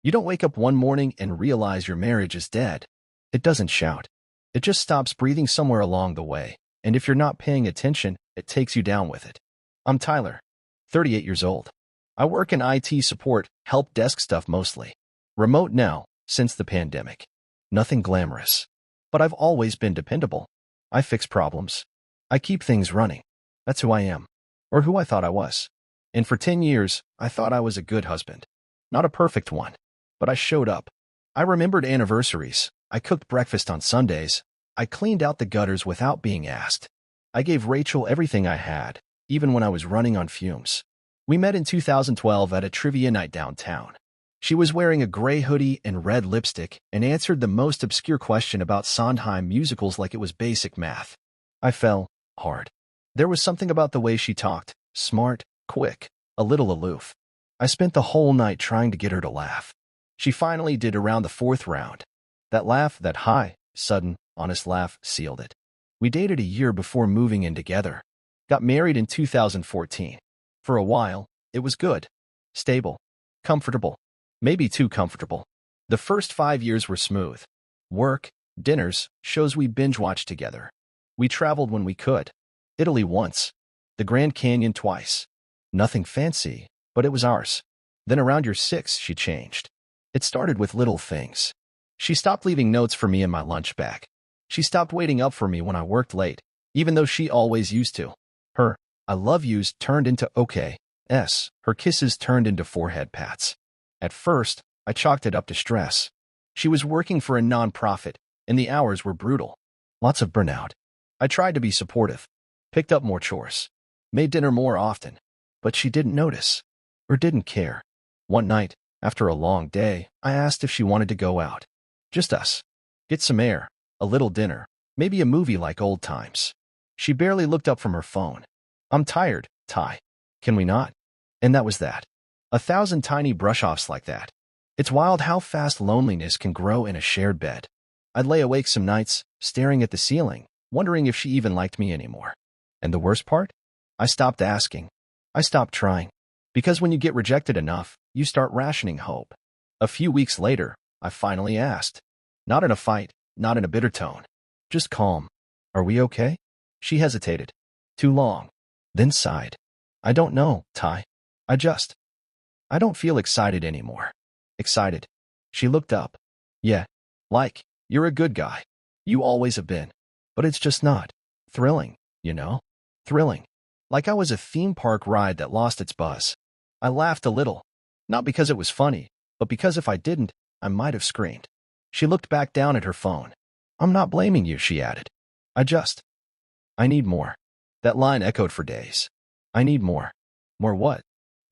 You don't wake up one morning and realize your marriage is dead. It doesn't shout. It just stops breathing somewhere along the way, and if you're not paying attention, it takes you down with it. I'm Tyler, 38 years old. I work in IT support, help desk stuff mostly. Remote now, since the pandemic. Nothing glamorous. But I've always been dependable. I fix problems. I keep things running. That's who I am. Or who I thought I was. And for 10 years, I thought I was a good husband. Not a perfect one. But I showed up. I remembered anniversaries. I cooked breakfast on Sundays. I cleaned out the gutters without being asked. I gave Rachel everything I had, even when I was running on fumes. We met in 2012 at a trivia night downtown. She was wearing a gray hoodie and red lipstick and answered the most obscure question about Sondheim musicals like it was basic math. I fell hard. There was something about the way she talked, smart, quick, a little aloof. I spent the whole night trying to get her to laugh. She finally did around the fourth round. That laugh, that high, sudden, honest laugh, sealed it. We dated a year before moving in together. Got married in 2014. For a while, it was good. Stable. Comfortable. Maybe too comfortable. The first 5 years were smooth. Work, dinners, shows we binge-watched together. We traveled when we could. Italy once. The Grand Canyon twice. Nothing fancy, but it was ours. Then around year 6, she changed. It started with little things. She stopped leaving notes for me in my lunch bag. She stopped waiting up for me when I worked late, even though she always used to. Her "I love yous" turned into "okay." Her kisses turned into forehead pats. At first, I chalked it up to stress. She was working for a nonprofit, and the hours were brutal. Lots of burnout. I tried to be supportive. Picked up more chores. Made dinner more often. But she didn't notice. Or didn't care. One night, after a long day, I asked if she wanted to go out. Just us. Get some air, a little dinner, maybe a movie like old times. She barely looked up from her phone. I'm tired, Ty. Can we not? And that was that. 1,000 tiny brush-offs like that. It's wild how fast loneliness can grow in a shared bed. I'd lay awake some nights, staring at the ceiling, wondering if she even liked me anymore. And the worst part? I stopped asking. I stopped trying. Because when you get rejected enough, you start rationing hope. A few weeks later, I finally asked. Not in a fight, not in a bitter tone. Just calm. Are we okay? She hesitated. Too long. Then sighed. I don't know, Ty. I don't feel excited anymore. Excited. She looked up. Yeah. Like, you're a good guy. You always have been. But it's just not. Thrilling, you know? Thrilling. Like I was a theme park ride that lost its buzz. I laughed a little. Not because it was funny, but because if I didn't, I might have screamed. She looked back down at her phone. I'm not blaming you, she added. I need more. That line echoed for days. I need more. More what?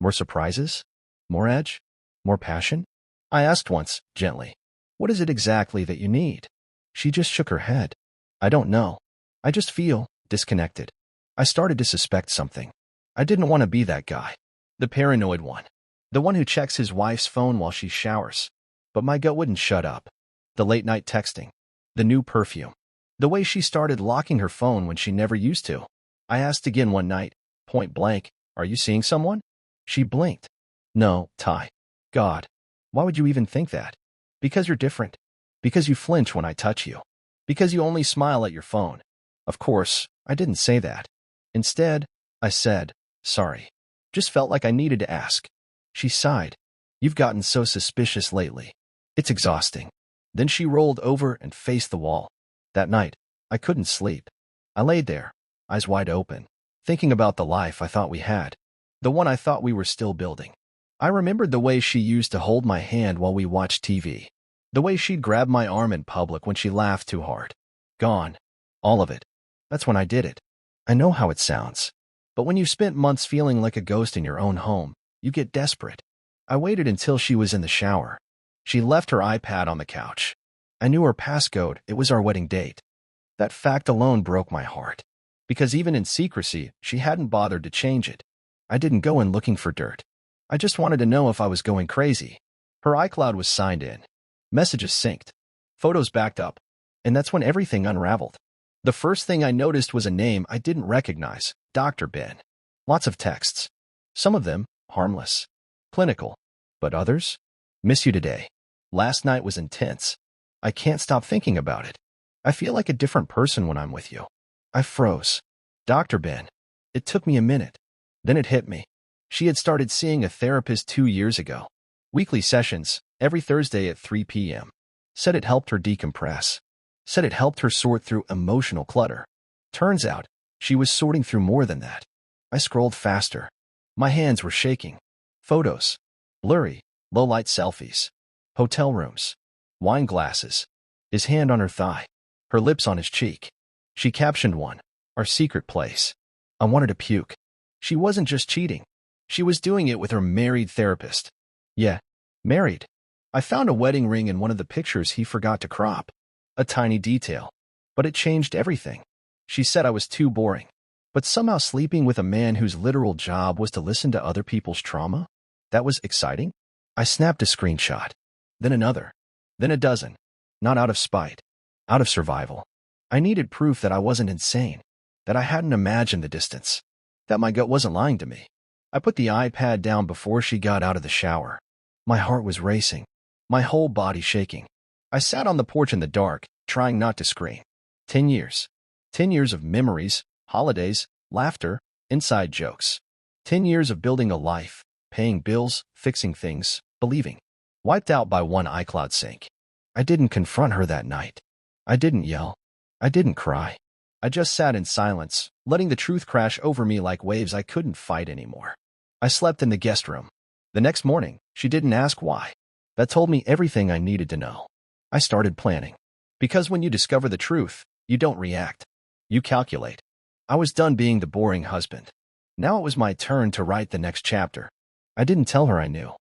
More surprises? More edge? More passion? I asked once, gently. What is it exactly that you need? She just shook her head. I don't know. I just feel disconnected. I started to suspect something. I didn't want to be that guy. The paranoid one. The one who checks his wife's phone while she showers. But my gut wouldn't shut up. The late-night texting. The new perfume. The way she started locking her phone when she never used to. I asked again one night, point blank, are you seeing someone? She blinked. No, Ty. God. Why would you even think that? Because you're different. Because you flinch when I touch you. Because you only smile at your phone. Of course, I didn't say that. Instead, I said, sorry. Just felt like I needed to ask. She sighed. You've gotten so suspicious lately. It's exhausting. Then she rolled over and faced the wall. That night, I couldn't sleep. I laid there, eyes wide open, thinking about the life I thought we had. The one I thought we were still building. I remembered the way she used to hold my hand while we watched TV. The way she'd grab my arm in public when she laughed too hard. Gone. All of it. That's when I did it. I know how it sounds. But when you've spent months feeling like a ghost in your own home, you get desperate. I waited until she was in the shower. She left her iPad on the couch. I knew her passcode. It was our wedding date. That fact alone broke my heart. Because even in secrecy, she hadn't bothered to change it. I didn't go in looking for dirt. I just wanted to know if I was going crazy. Her iCloud was signed in. Messages synced. Photos backed up. And that's when everything unraveled. The first thing I noticed was a name I didn't recognize, Dr. Ben. Lots of texts. Some of them harmless. Clinical. But others? Miss you today. Last night was intense. I can't stop thinking about it. I feel like a different person when I'm with you. I froze. Dr. Ben. It took me a minute. Then it hit me. She had started seeing a therapist 2 years ago. Weekly sessions, every Thursday at 3 p.m. Said it helped her decompress. Said it helped her sort through emotional clutter. Turns out, she was sorting through more than that. I scrolled faster. My hands were shaking. Photos. Blurry, low-light selfies. Hotel rooms. Wine glasses. His hand on her thigh. Her lips on his cheek. She captioned one, "Our secret place." I wanted to puke. She wasn't just cheating. She was doing it with her married therapist. Yeah, married. I found a wedding ring in one of the pictures he forgot to crop. A tiny detail. But it changed everything. She said I was too boring. But somehow sleeping with a man whose literal job was to listen to other people's trauma? That was exciting? I snapped a screenshot. Then another. Then a dozen. Not out of spite. Out of survival. I needed proof that I wasn't insane. That I hadn't imagined the distance. That my gut wasn't lying to me. I put the iPad down before she got out of the shower. My heart was racing. My whole body shaking. I sat on the porch in the dark, trying not to scream. 10 years. 10 years of memories, holidays, laughter, inside jokes. 10 years of building a life, paying bills, fixing things, believing. Wiped out by one iCloud sync. I didn't confront her that night. I didn't yell. I didn't cry. I just sat in silence, letting the truth crash over me like waves I couldn't fight anymore. I slept in the guest room. The next morning, she didn't ask why. That told me everything I needed to know. I started planning. Because when you discover the truth, you don't react. You calculate. I was done being the boring husband. Now it was my turn to write the next chapter. I didn't tell her I knew.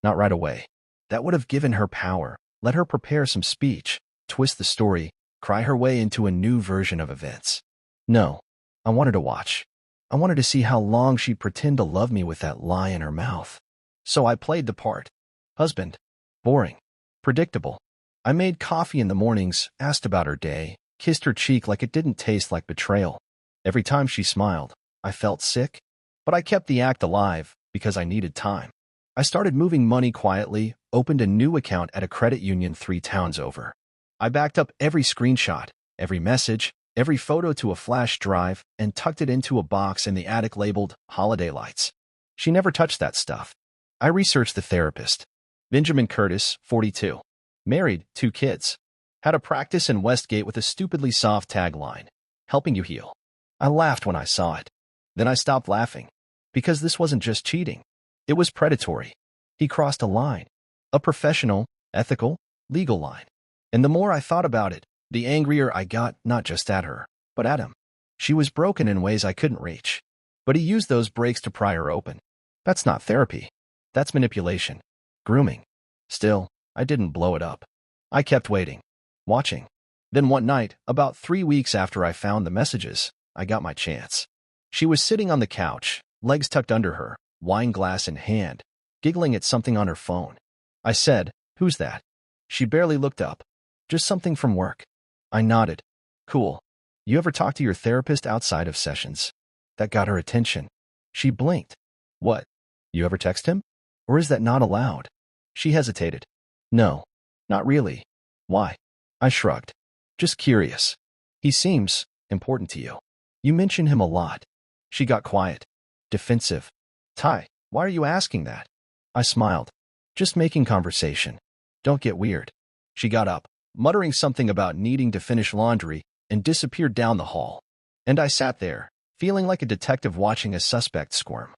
Not right away. That would have given her power. Let her prepare some speech, twist the story, cry her way into a new version of events. No, I wanted to watch. I wanted to see how long she'd pretend to love me with that lie in her mouth. So I played the part. Husband. Boring. Predictable. I made coffee in the mornings, asked about her day, kissed her cheek like it didn't taste like betrayal. Every time she smiled, I felt sick. But I kept the act alive because I needed time. I started moving money quietly, opened a new account at a credit union 3 towns over. I backed up every screenshot, every message, every photo to a flash drive, and tucked it into a box in the attic labeled Holiday Lights. She never touched that stuff. I researched the therapist. Benjamin Curtis, 42. Married, 2 kids. Had a practice in Westgate with a stupidly soft tagline, "Helping you heal." I laughed when I saw it. Then I stopped laughing. Because this wasn't just cheating. It was predatory. He crossed a line. A professional, ethical, legal line. And the more I thought about it, the angrier I got, not just at her, but at him. She was broken in ways I couldn't reach. But he used those breaks to pry her open. That's not therapy. That's manipulation. Grooming. Still, I didn't blow it up. I kept waiting. Watching. Then one night, about 3 weeks after I found the messages, I got my chance. She was sitting on the couch, legs tucked under her, wine glass in hand, giggling at something on her phone. I said, "Who's that?" She barely looked up. "Just something from work." I nodded. "Cool. You ever talk to your therapist outside of sessions?" That got her attention. She blinked. "What? You ever text him? Or is that not allowed?" She hesitated. "No, not really." "Why?" I shrugged. "Just curious. He seems important to you. You mention him a lot." She got quiet. Defensive. "Ty, why are you asking that?" I smiled. "Just making conversation. Don't get weird." She got up, muttering something about needing to finish laundry, and disappeared down the hall. And I sat there, feeling like a detective watching a suspect squirm.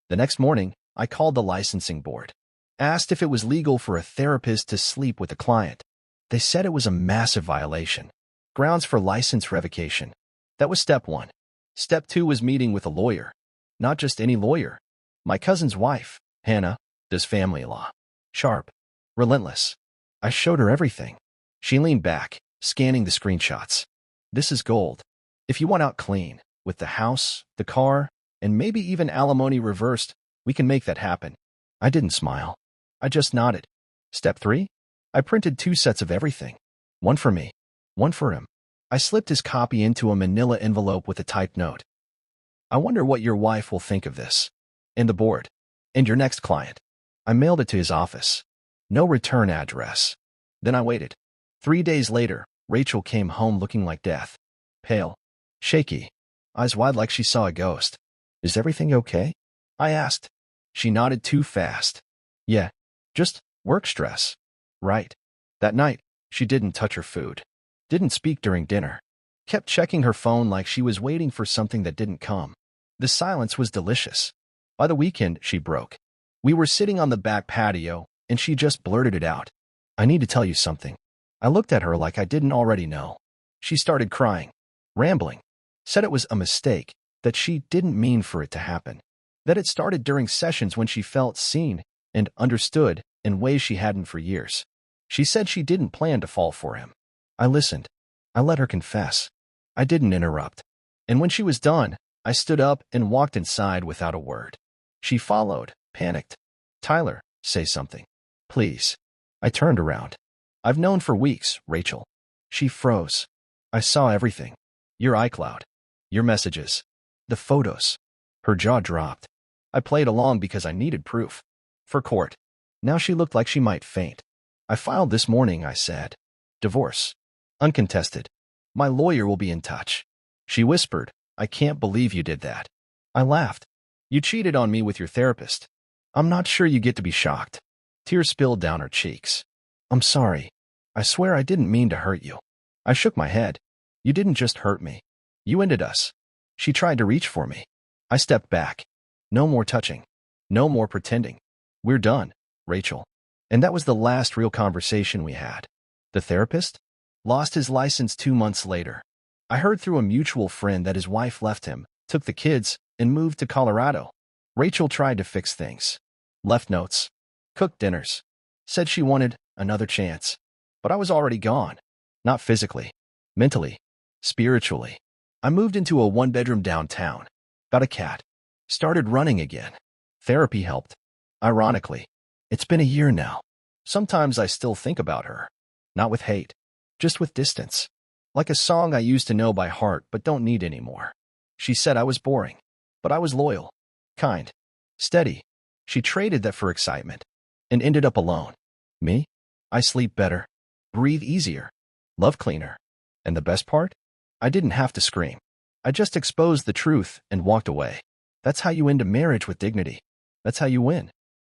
The next morning, I called the licensing board. Asked if it was legal for a therapist to sleep with a client. They said it was a massive violation. Grounds for license revocation. That was step 1. Step 2 was meeting with a lawyer. Not just any lawyer. My cousin's wife, Hannah, does family law. Sharp. Relentless. I showed her everything. She leaned back, scanning the screenshots. "This is gold. If you want out clean, with the house, the car, and maybe even alimony reversed, we can make that happen." I didn't smile. I just nodded. Step 3? I printed 2 sets of everything. One for me, one for him. I slipped his copy into a manila envelope with a typed note. "I wonder what your wife will think of this. And the board. And your next client." I mailed it to his office. No return address. Then I waited. 3 days later, Rachel came home looking like death. Pale. Shaky. Eyes wide like she saw a ghost. Is everything okay? I asked. She nodded too fast. Yeah. Just work stress. Right. That night, she didn't touch her food. Didn't speak during dinner. Kept checking her phone like she was waiting for something that didn't come. The silence was delicious. By the weekend, she broke. We were sitting on the back patio, and she just blurted it out. I need to tell you something. I looked at her like I didn't already know. She started crying, rambling, said it was a mistake, that she didn't mean for it to happen, that it started during sessions when she felt seen and understood in ways she hadn't for years. She said she didn't plan to fall for him. I listened. I let her confess. I didn't interrupt. And when she was done, I stood up and walked inside without a word. She followed, panicked. Tyler, say something. Please. I turned around. I've known for weeks, Rachel. She froze. I saw everything. Your iCloud. Your messages. The photos. Her jaw dropped. I played along because I needed proof. For court. Now she looked like she might faint. I filed this morning, I said. Divorce. Uncontested. My lawyer will be in touch. She whispered, I can't believe you did that. I laughed. You cheated on me with your therapist. I'm not sure you get to be shocked. Tears spilled down her cheeks. I'm sorry. I swear I didn't mean to hurt you. I shook my head. You didn't just hurt me. You ended us. She tried to reach for me. I stepped back. No more touching. No more pretending. We're done, Rachel. And that was the last real conversation we had. The therapist? Lost his license 2 months later. I heard through a mutual friend that his wife left him, took the kids, and moved to Colorado. Rachel tried to fix things. Left notes. Cooked dinners. Said she wanted another chance. But I was already gone. Not physically. Mentally. Spiritually. I moved into a 1-bedroom downtown. Got a cat. Started running again. Therapy helped. Ironically. It's been a year now. Sometimes I still think about her. Not with hate. Just with distance. Like a song I used to know by heart but don't need anymore. She said I was boring. But I was loyal. Kind. Steady. She traded that for excitement. And ended up alone. Me? I sleep better. Breathe easier. Love cleaner. And the best part? I didn't have to scream. I just exposed the truth and walked away. That's how you end a marriage with dignity. That's how you win.